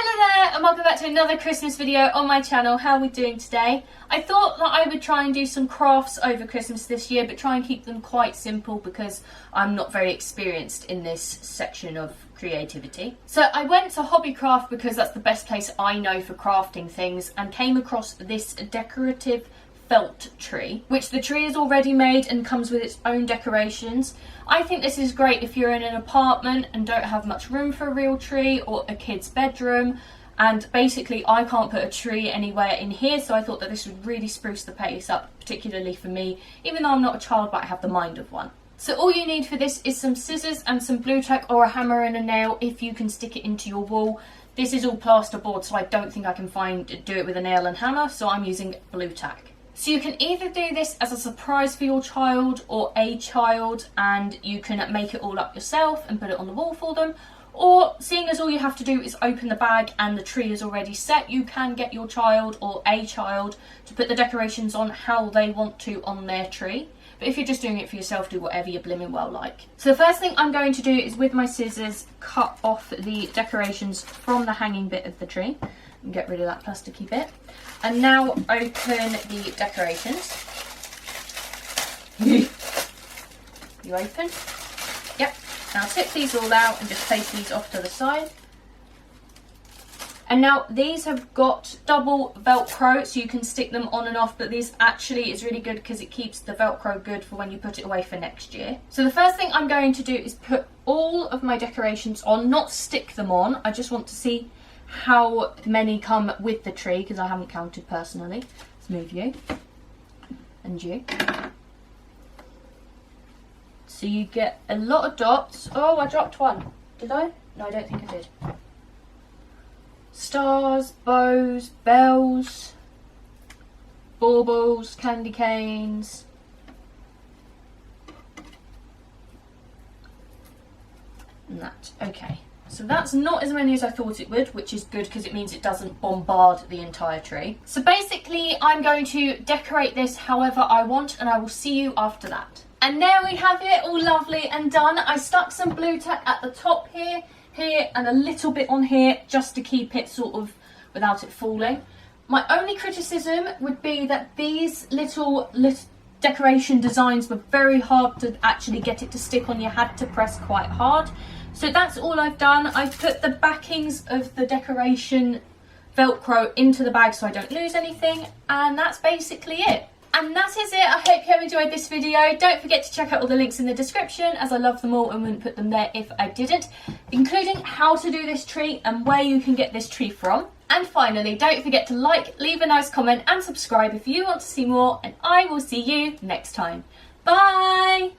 Hello there and welcome back to another Christmas video on my channel. How are we doing today? I thought that I would try and do some crafts over Christmas this year, but try and keep them quite simple because I'm not very experienced in this section of creativity. So I went to Hobbycraft because that's the best place I know for crafting things, and came across this decorative felt tree, which the tree is already made and comes with its own decorations. I think this is great if you're in an apartment and don't have much room for a real tree, or a kid's bedroom, and basically I can't put a tree anywhere in here, so I thought that this would really spruce the place up, particularly for me, even though I'm not a child but I have the mind of one. So all you need for this is some scissors and some blue tack, or a hammer and a nail if you can stick it into your wall. This is all plasterboard, so I don't think I can do it with a nail and hammer, so I'm using blue tack. So you can either do this as a surprise for your child or a child, and you can make it all up yourself and put it on the wall for them, or seeing as all you have to do is open the bag and the tree is already set, you can get your child or a child to put the decorations on how they want to on their tree. But if you're just doing it for yourself, do whatever you blimmin' well like. So the first thing I'm going to do is, with my scissors, cut off the decorations from the hanging bit of the tree and get rid of that plasticky bit. And now open the decorations. You open? Yep. Now tip these all out and just place these off to the side. And now these have got double Velcro, so you can stick them on and off, but this actually is really good because it keeps the Velcro good for when you put it away for next year. So the first thing I'm going to do is put all of my decorations on, not stick them on. I just want to see how many come with the tree because I haven't counted personally. Let's move you and you. So you get a lot of dots. Oh, I dropped one. Did I? No, I don't think I did. Stars, bows, bells, baubles, candy canes. And that. Okay. So that's not as many as I thought it would, which is good because it means it doesn't bombard the entire tree. So basically I'm going to decorate this however I want, and I will see you after that. And there we have it, all lovely and done. I stuck some blue tack at the top here, and a little bit on here just to keep it sort of without it falling. My only criticism would be that these little decoration designs were very hard to actually get it to stick on. You had to press quite hard. So that's all I've done. I've put the backings of the decoration Velcro into the bag so I don't lose anything, and that's basically it. And that is it. I hope you have enjoyed this video. Don't forget to check out all the links in the description, as I love them all and wouldn't put them there if I didn't, including how to do this tree and where you can get this tree from. And finally, don't forget to like, leave a nice comment and subscribe if you want to see more, and I will see you next time. Bye!